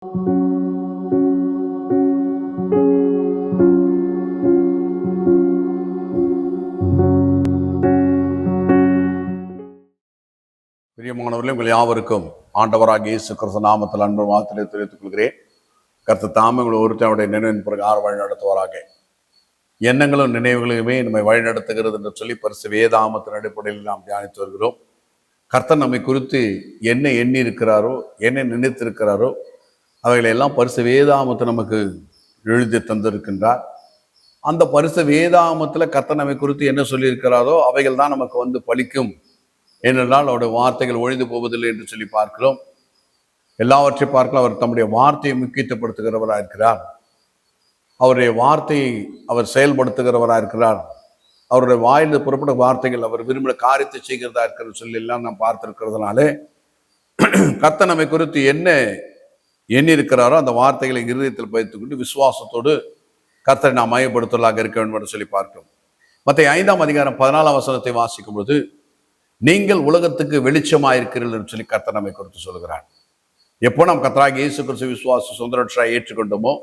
பிரியமானவர்களே, உங்கள் யாவருக்கும் ஆண்டவராகிய இயேசு கிறிஸ்து நாமத்தில் அன்பு வாழ்த்துக்களை தெரிவித்துக் கொள்கிறேன். கர்த்தர் தாமே உங்களை ஒருத்தருடைய நினைவின் பிரகாரம் வழி நடத்துவாராக. எண்ணங்களும் நினைவுகளுமே நம்மை வழி நடத்துகிறது என்று சொல்லி பரிசு வேதாமத்தின் அடிப்படையில் நாம் தியானித்து வருகிறோம். கர்த்தர் நம்மை குறித்து என்ன எண்ணி இருக்கிறாரோ, என்ன நினைத்திருக்கிறாரோ அவைகளை எல்லாம் பரிசு வேதாமத்தை நமக்கு எழுதி தந்திருக்கின்றார். அந்த பரிசு வேதாமத்தில் கர்த்தர் நம்மை குறித்து என்ன சொல்லியிருக்கிறாரோ அவைகள் தான் நமக்கு பலிக்கும். ஏனென்றால் அவருடைய வார்த்தைகள் ஒழிந்து போவதில்லை என்று சொல்லி பார்க்கிறோம். எல்லாவற்றை பார்க்கலாம். அவர் தம்முடைய வார்த்தையை முக்கியத்துவப்படுத்துகிறவராக இருக்கிறார். அவருடைய வார்த்தையை அவர் செயல்படுத்துகிறவராக இருக்கிறார். அவருடைய வாயிலிருந்து புறப்பட்ட வார்த்தைகள் அவர் விரும்பின காரியத்தை செய்கிறதா இருக்கிற சொல்லி எல்லாம் நாம் பார்த்திருக்கிறதுனாலே கர்த்தர் நம்மை குறித்து என்ன எண்ணி இருக்கிறாரோ அந்த வார்த்தைகளை இருதயத்தில் பதித்துக்கொண்டு விசுவாசத்தோடு கர்த்தரை நாம் மையப்படுத்தலாக இருக்க வேண்டும் என்று சொல்லி பார்க்கிறோம். மத்தேயு 5ஆம் அதிகாரம் 14ஆம் வசனத்தை வாசிக்கும் பொழுது, நீங்கள் உலகத்துக்கு வெளிச்சமாயிருக்கிறீர்கள் என்று சொல்லி கர்த்தர் நம்மை குறித்து சொல்கிறார். எப்போ நாம் கர்த்தராகிய இயேசு கிறிஸ்து விசுவாச சொந்த ரட்சகராக ஏற்றுக்கொண்டோமோ,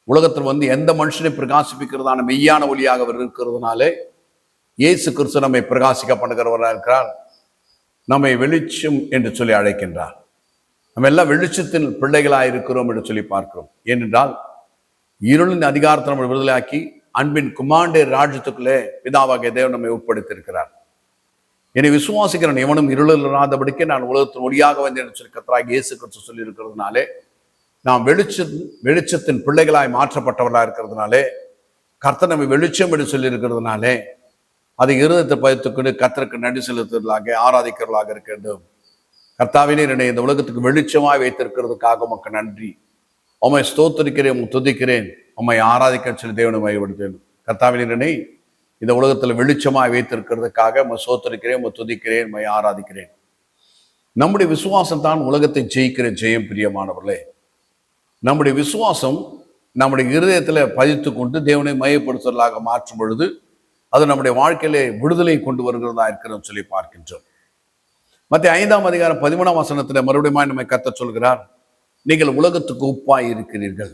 உலகத்தில் எந்த மனுஷனை பிரகாசிப்பிக்கிறதான மெய்யான ஒளியாக அவர் இருக்கிறதுனாலே இயேசு கிறிஸ்து நம்மை பிரகாசிக்க பண்ணுகிறவராக இருக்கிறார். நம்மை வெளிச்சம் என்று சொல்லி அழைக்கின்றார். நம்ம எல்லாம் வெளிச்சத்தின் பிள்ளைகளாக இருக்கிறோம் என்று சொல்லி பார்க்கிறோம். ஏனென்றால் இருளின் அதிகாரத்தை நம்ம விடுதலையாக்கி அன்பின் குமாரனுடைய ராஜ்யத்துக்குள்ளே பிதாவாகிய தேவன் நம்மை உட்படுத்தியிருக்கிறார். என்னை விசுவாசிக்கிறேன் எவனும் இருளில் இராதபடிக்கு நான் உலகத்தின் ஒளியாக வந்தேன் சொல்லி கர்த்தராகிய இயேசு கிறிஸ்து சொல்லி இருக்கிறதுனாலே நாம் வெளிச்சத்தின் பிள்ளைகளாய் மாற்றப்பட்டவர்களாக இருக்கிறதுனாலே, கர்த்தர் நம்மை வெளிச்சம் என்று சொல்லி இருக்கிறதுனாலே அதை இருதயத்தை பதித்துக்கொண்டு கர்த்தருக்கு நன்றி செலுத்துவதாக ஆராதிக்கிறவர்களாக இருக்க வேண்டும். கர்த்தாவினே, என்னை இந்த உலகத்துக்கு வெளிச்சமாய் வைத்திருக்கிறதுக்காக உமக்கு நன்றி. உம்மை ஸ்தோத்திரிக்கிறேன், துதிக்கிறேன், உம்மை ஆராதிக்க சொல்லி தேவனை மையப்படுத்தேன். கர்த்தாவினே, என்னை இந்த உலகத்தில் வெளிச்சமாய் வைத்திருக்கிறதுக்காக உம்மை ஸ்தோத்திரிக்கிறேன், உம்மை துதிக்கிறேன், உம்மை ஆராதிக்கிறேன். நம்முடைய விசுவாசம் தான் உலகத்தை ஜெயிக்கிற ஜெயம். பிரியமானவர்களே, நம்முடைய விசுவாசம் நம்முடைய இருதயத்தில் பதித்து கொண்டு தேவனை மையப்படுத்துவதாக மாற்றும் பொழுது அது நம்முடைய வாழ்க்கையிலே விடுதலை கொண்டு வருகிறதா இருக்கிறோம் சொல்லி பார்க்கின்றோம். மத்தேயு 5ஆம் அதிகாரம் 13ஆம் வசனத்தில் மறுபடியும் நம்மை கர்த்தர் சொல்கிறார், நீங்கள் உலகத்துக்கு உப்பாய் இருக்கிறீர்கள்.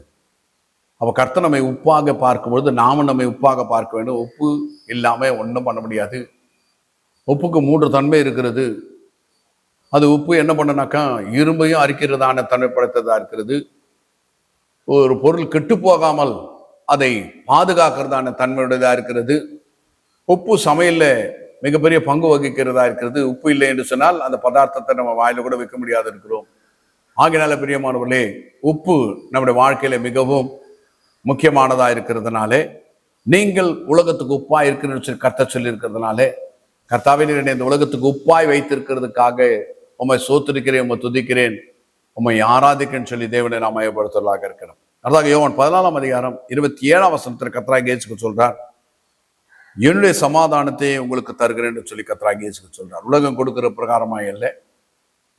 அப்போ கர்த்தர் நம்மை உப்பாக பார்க்கும்பொழுது நாமும் நம்மை உப்பாக பார்க்க வேண்டும். உப்பு இல்லாமல் ஒன்றும் பண்ண முடியாது. உப்புக்கு 3 தன்மை இருக்கிறது. அது உப்பு என்ன பண்ணனாக்கா இரும்பையும் அரிக்கிறதான தன்மை படைத்ததாக இருக்கிறது. ஒரு பொருள் கெட்டு போகாமல் அதை பாதுகாக்கிறதான தன்மையுடையதாக இருக்கிறது. உப்பு சமையலில் மிகப்பெரிய பங்கு வகிக்கிறதா இருக்கிறது. உப்பு இல்லை என்று சொன்னால் அந்த பதார்த்தத்தை நம்ம வாயில கூட வைக்க முடியாது இருக்கிறோம். ஆகையினால பிரியமானவர்களே, உப்பு நம்முடைய வாழ்க்கையில மிகவும் முக்கியமானதா இருக்கிறதுனாலே நீங்கள் உலகத்துக்கு உப்பாய் இருக்கிற கர்த்தர் சொல்லி இருக்கிறதுனாலே, கர்த்தாவே இந்த உலகத்துக்கு உப்பாய் வைத்திருக்கிறதுக்காக உம்மை சோத்திருக்கிறேன், உம்மை துதிக்கிறேன், உம்மை ஆராதிக்கிறேன்னு சொல்லி தேவனை நாம் மையப்படுத்துவதாக இருக்கணும். அதாக யோவான் 14ஆம் அதிகாரம் 27ஆம் வசனத்தில் கர்த்தராகிய இயேசு சொல்றார், என்னுடைய சமாதானத்தை உங்களுக்கு தருகிறேன் என்று சொல்லி கர்த்தராகிய இயேசு சொல்றார். உலகம் கொடுக்கிற பிரகாரமாக இல்லை,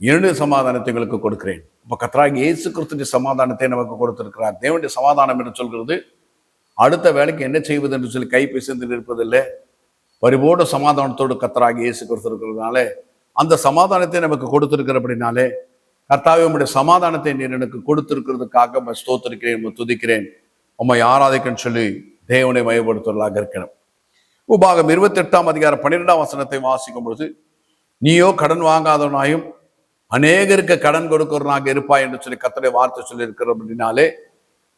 என்னுடைய சமாதானத்தை உங்களுக்கு கொடுக்கிறேன். இப்போ கர்த்தராகிய இயேசு கிறிஸ்துவின் சமாதானத்தை நமக்கு கொடுத்திருக்கிறார். தேவனுடைய சமாதானம் என்று சொல்கிறது அடுத்த வேலைக்கு என்ன செய்வது என்று சொல்லி கை பிசைந்து இருப்பதில்லை. பரிபூர்ண சமாதானத்தோடு கர்த்தராகிய இயேசு கிறிஸ்து இருக்கிறதுனால அந்த சமாதானத்தை நமக்கு கொடுத்திருக்கிறபடினாலே, கர்த்தாவே உம்முடைய சமாதானத்தை நீர் எனக்கு கொடுத்திருக்கிறதுக்காக உம்மை ஸ்தோத்திரிக்கிறேன், உம்மை துதிக்கிறேன், உம்மை ஆராதிக்கிறேன்னு சொல்லி தேவனை மையப்படுத்துவதாக இருக்கணும். உபாகம் 28ஆம் அதிகாரம் 12ஆம் வசனத்தை வாசிக்கும் பொழுது, நீயோ கடன் வாங்காதவனாயும் அநேகருக்கு கடன் கொடுக்கிறவனாக இருப்பாய் என்று சொல்லி கர்த்தருடைய வார்த்தை சொல்லி இருக்கிறபடினாலே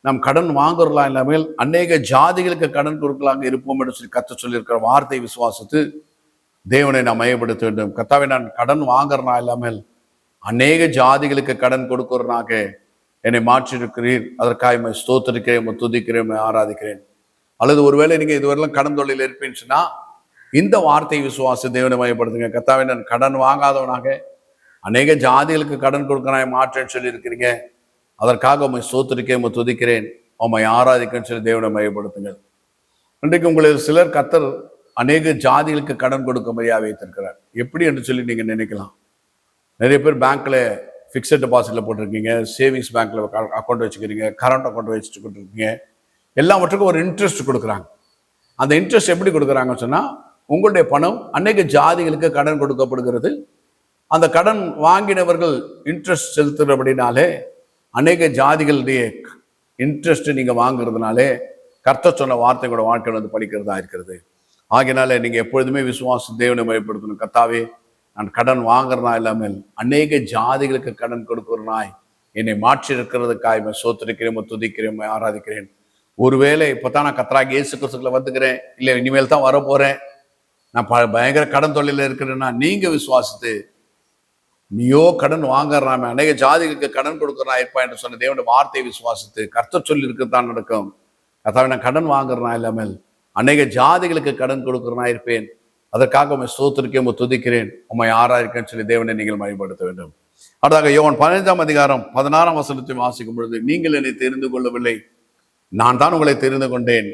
நாம் கடன் வாங்குறலாம் இல்லாமல் அநேக ஜாதிகளுக்கு கடன் கொடுக்கலாங்க இருப்போம் என்று சொல்லி கர்த்தர் சொல்லியிருக்கிற வார்த்தை விசுவாசித்து தேவனை நாம் மையப்படுத்த வேண்டும். கர்த்தாவே, நான் கடன் வாங்குறனா இல்லாமல் அநேக ஜாதிகளுக்கு கடன் கொடுக்கிறனாக என்னை மாற்றிருக்கிறீர், அதற்காக ஸ்தோத்திரிக்கிறேன், துதிக்கிறேன், ஆராதிக்கிறேன். அல்லது ஒருவேளை நீங்கள் இதுவரையிலும் கடன் தொழில் இருப்பேன்னு சொன்னா இந்த வார்த்தை விசுவாச தேவனை மையப்படுத்துங்க. கர்த்தாவே, நான் கடன் வாங்காதவனாக அநேக ஜாதிகளுக்கு கடன் கொடுக்கறாய் மாற்றேன்னு சொல்லி இருக்கிறீங்க, அதற்காக உம்மை ஸ்தோத்திரிக்கிறேன், உம்மை துதிக்கிறேன், உம்மை ஆராதிக்கிறேன்னு சொல்லி தேவனை மையப்படுத்துங்க. இன்றைக்கு உங்களில் சிலர் கர்த்தர் அநேக ஜாதிகளுக்கு கடன் கொடுக்கும்படியாக வைத்திருக்கிறார். எப்படி என்று சொல்லி நீங்கள் நினைக்கலாம். நிறைய பேர் பேங்க்ல ஃபிக்ஸட் டெபாசிட்டில் போட்டிருக்கீங்க, சேவிங்ஸ் பேங்க்ல அக்கௌண்ட் வச்சுக்கிறீங்க, கரண்ட் அக்கௌண்ட் வச்சுட்டு இருக்கீங்க. எல்லாவற்றுக்கும் ஒரு இன்ட்ரெஸ்ட் கொடுக்குறாங்க. அந்த இன்ட்ரெஸ்ட் எப்படி கொடுக்குறாங்கன்னு சொன்னால், உங்களுடைய பணம் அநேக ஜாதிகளுக்கு கடன் கொடுக்கப்படுகிறது. அந்த கடன் வாங்கினவர்கள் இன்ட்ரெஸ்ட் செலுத்துகிறபடினாலே அநேக ஜாதிகளுடைய இன்ட்ரெஸ்ட் நீங்க வாங்குறதுனாலே கர்த்தர் சொன்ன வார்த்தைகளோட வாழ்க்கையில் வந்து படிக்கிறதா இருக்கிறது. ஆகையினால நீங்க எப்பொழுதுமே விசுவாச தேவனை பயன்படுத்தணும். கர்த்தாவே, நான் கடன் வாங்குறதா இல்லாமல் அநேக ஜாதிகளுக்கு கடன் கொடுக்கிறனாய் என்னை மாற்றி இருக்கிறதுக்காய் சோத்திருக்கிறேன், துதிக்கிறேன், ஆராதிக்கிறேன். ஒருவேளை இப்பதான் நான் கர்த்தராகிய இயேசு கிறிஸ்துக்குள்ள வந்துக்கிறேன், இல்லை இனிமேல் தான் வர போறேன், நான் பயங்கர கடன் தொல்லையில இருக்கிறேன்னா நீங்க விசுவாசித்து, நீயோ கடன் வாங்குறாம அநேக ஜாதிகளுக்கு கடன் கொடுக்கறா இருப்பா என்று சொன்ன தேவனுடைய வார்த்தையை விசுவாசித்து கர்த்தர் சொல்லி இருக்கத்தான் நடக்கும். கர்த்தாவே, நான் கடன் வாங்குறனா இல்லாமல் அநேக ஜாதிகளுக்கு கடன் கொடுக்கறனா இருப்பேன், அதற்காக உம்மை ஸ்தோத்திரிக்கிறேன், துதிக்கிறேன், உம்மை ஆராதிக்கிறேன்னு சொல்லி தேவனை நீங்கள் மகிமைப்படுத்த வேண்டும். அடுத்தாக யோவான் 15ஆம் அதிகாரம் 16ஆம் வசனத்தை வாசிக்கும் பொழுது, நீங்கள் என்னை தெரிந்து கொள்ளவில்லை, நான் தான் உங்களை தெரிந்து கொண்டேன்,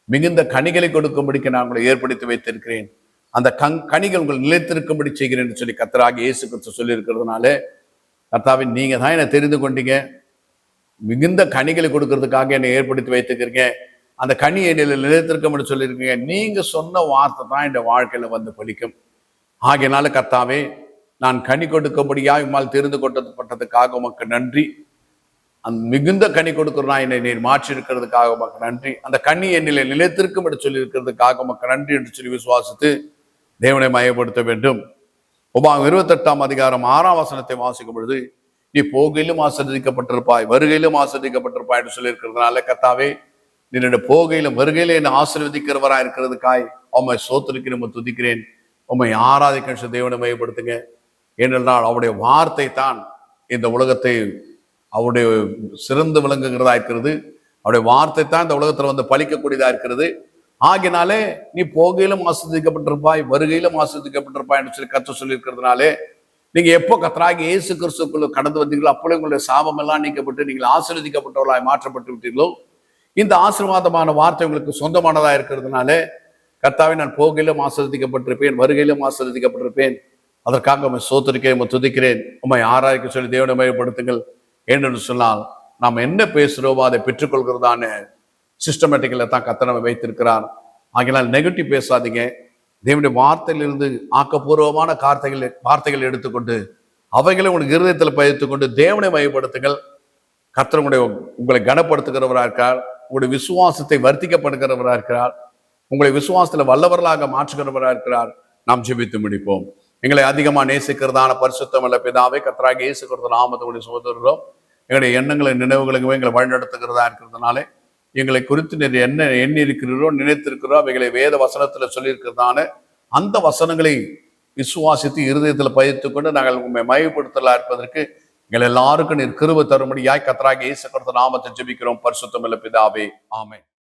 மிகுந்த கனிகளை கொடுக்கும்படிக்கு நான் உங்களை ஏற்படுத்தி வைத்திருக்கிறேன், அந்த கனிகள் உங்கள் நிலைத்திருக்கும்படி செய்கிறேன் என்று சொல்லி கர்த்தராகிய இயேசு கிறிஸ்து சொல்லி இருக்கிறதுனால, கர்த்தாவே, நீங்க தான் என்னை தெரிந்து கொண்டீங்க, மிகுந்த கனிகளை கொடுக்கறதுக்காக என்னை ஏற்படுத்தி வைத்துக்கிறீங்க, அந்த கனி என்னில் நிலைத்திருக்கும்படி சொல்லியிருக்கீங்க. நீங்க சொன்ன வார்த்தை தான் இந்த வாழ்க்கையில வந்து பலிக்கும். ஆகையினால கர்த்தாவே, நான் கனி கொடுக்கும்படியா உம்மால் தெரிந்து கொண்டப்பட்டதுக்காக உமக்கு நன்றி. அந்த மிகுந்த கனி கொடுக்கிறனா என்னை நீர் மாற்றி இருக்கிறதுக்காக உமக்கு நன்றி. அந்த கனி என்னிலே நிலைத்திருக்கும் என்று சொல்லி இருக்கிறதுக்காக உமக்கு நன்றி என்று சொல்லி விசுவாசித்து தேவனை மயப்படுத்த வேண்டும். உபாகம் 28ஆம் அதிகாரம் 6ஆம் வசனத்தை வாசிக்கும் பொழுது, நீ போகையிலும் ஆசீர்வதிக்கப்பட்டிருப்பாய், வருகையிலும் ஆசீர்வதிக்கப்பட்டிருப்பாய் என்று சொல்லி இருக்கிறதுனால, கர்த்தாவே, நீ போகையிலும் வருகையில என்னை ஆசீர்வதிக்கிறவராய் இருக்கிறதுக்காய் உம்மை ஸ்தோத்திரிக்கிறேன், துதிக்கிறேன், உம்மை ஆராதிக்க தேவனை மயப்படுத்துங்க. ஏனென்றால் அவருடைய வார்த்தை தான் இந்த உலகத்தை அவருடைய சிறந்து விளங்குகிறதா இருக்கிறது. அவருடைய வார்த்தை தான் இந்த உலகத்துல வந்து பலிக்கக்கூடியதா இருக்கிறது. ஆகினாலே நீ போகையிலும் ஆசீர்வதிக்கப்பட்டிருப்பாய், வருகையிலும் ஆசீர்வதிக்கப்பட்டிருப்பாய் என்று சொல்லி கர்த்தர் சொல்லி இருக்கிறதுனாலே, நீங்க எப்போ கர்த்தராகிய இயேசு கிறிஸ்துக்குள்ள கடந்து வந்தீங்களோ அப்பொழுது உங்களுடைய சாபம் எல்லாம் நீக்கப்பட்டு நீங்கள் ஆசீர்வதிக்கப்பட்டவர்களாய் மாற்றப்பட்டு விட்டீர்களோ. இந்த ஆசீர்வாதமான வார்த்தை உங்களுக்கு சொந்தமானதா இருக்கிறதுனால, கர்த்தாவே, நான் போகையிலும் ஆசீர்வதிக்கப்பட்டிருப்பேன், வருகையிலும் ஆசீர்வதிக்கப்பட்டிருப்பேன், அதற்காக உம்மை ஸ்தோத்திரிக்கிறேன், துதிக்கிறேன், உம்மை ஆராய்க்க சொல்லி தேவனை மகிமைப்படுத்துங்கள். ஏனென்று சொன்னால், நாம் என்ன பேசுகிறோமோ அதை பெற்றுக்கொள்கிறதான சிஸ்டமேட்டிக்கில் தான் கர்த்தர் நம்மை வைத்திருக்கிறார். ஆகையால் நெகட்டிவ் பேசாதீங்க. தேவனுடைய வார்த்தையிலிருந்து ஆக்கப்பூர்வமான வார்த்தைகள் எடுத்துக்கொண்டு அவைகளை உங்களுக்கு இருதயத்தில் பதித்துக்கொண்டு தேவனை மகிமைப்படுத்துங்கள். கர்த்தர் உங்களை கனப்படுத்துகிறவராக இருக்கிறார், உங்களுடைய விசுவாசத்தை வர்த்திக்கப்படுகிறவராக இருக்கிறார், உங்களை விசுவாசத்தில் வல்லவர்களாக மாற்றுகிறவராக இருக்கிறார். நாம் ஜெபித்து முடிப்போம். எங்களை அதிகமா நேசிக்கிறதான பரிசுத்தமுள்ள பிதாவே, கர்த்தராகிய இயேசு கிறிஸ்து நாமத்தை சுமந்துகிறோம். எங்களுடைய எண்ணங்களை நினைவுகளுக்கு எங்களை வழிநடத்துகிறதா இருக்கிறதுனாலே, எங்களை குறித்து நீர் என்ன எண்ணி இருக்கிறீரோ நினைத்திருக்கிறோம், அவைகளை வேத வசனத்துல சொல்லியிருக்கிறதான அந்த வசனங்களை விசுவாசித்து இருதயத்தில் பதித்துக் கொண்டு நாங்கள் உண்மை மகிமைப்படுத்தலா இருப்பதற்கு எங்கள் எல்லாருக்கும் நீர் கிருபை தரும்படியாய் கர்த்தராகிய இயேசு கிறிஸ்து நாமத்தை ஜெபிக்கிறோம் பரிசுத்தமுள்ள பிதாவே, ஆமென்.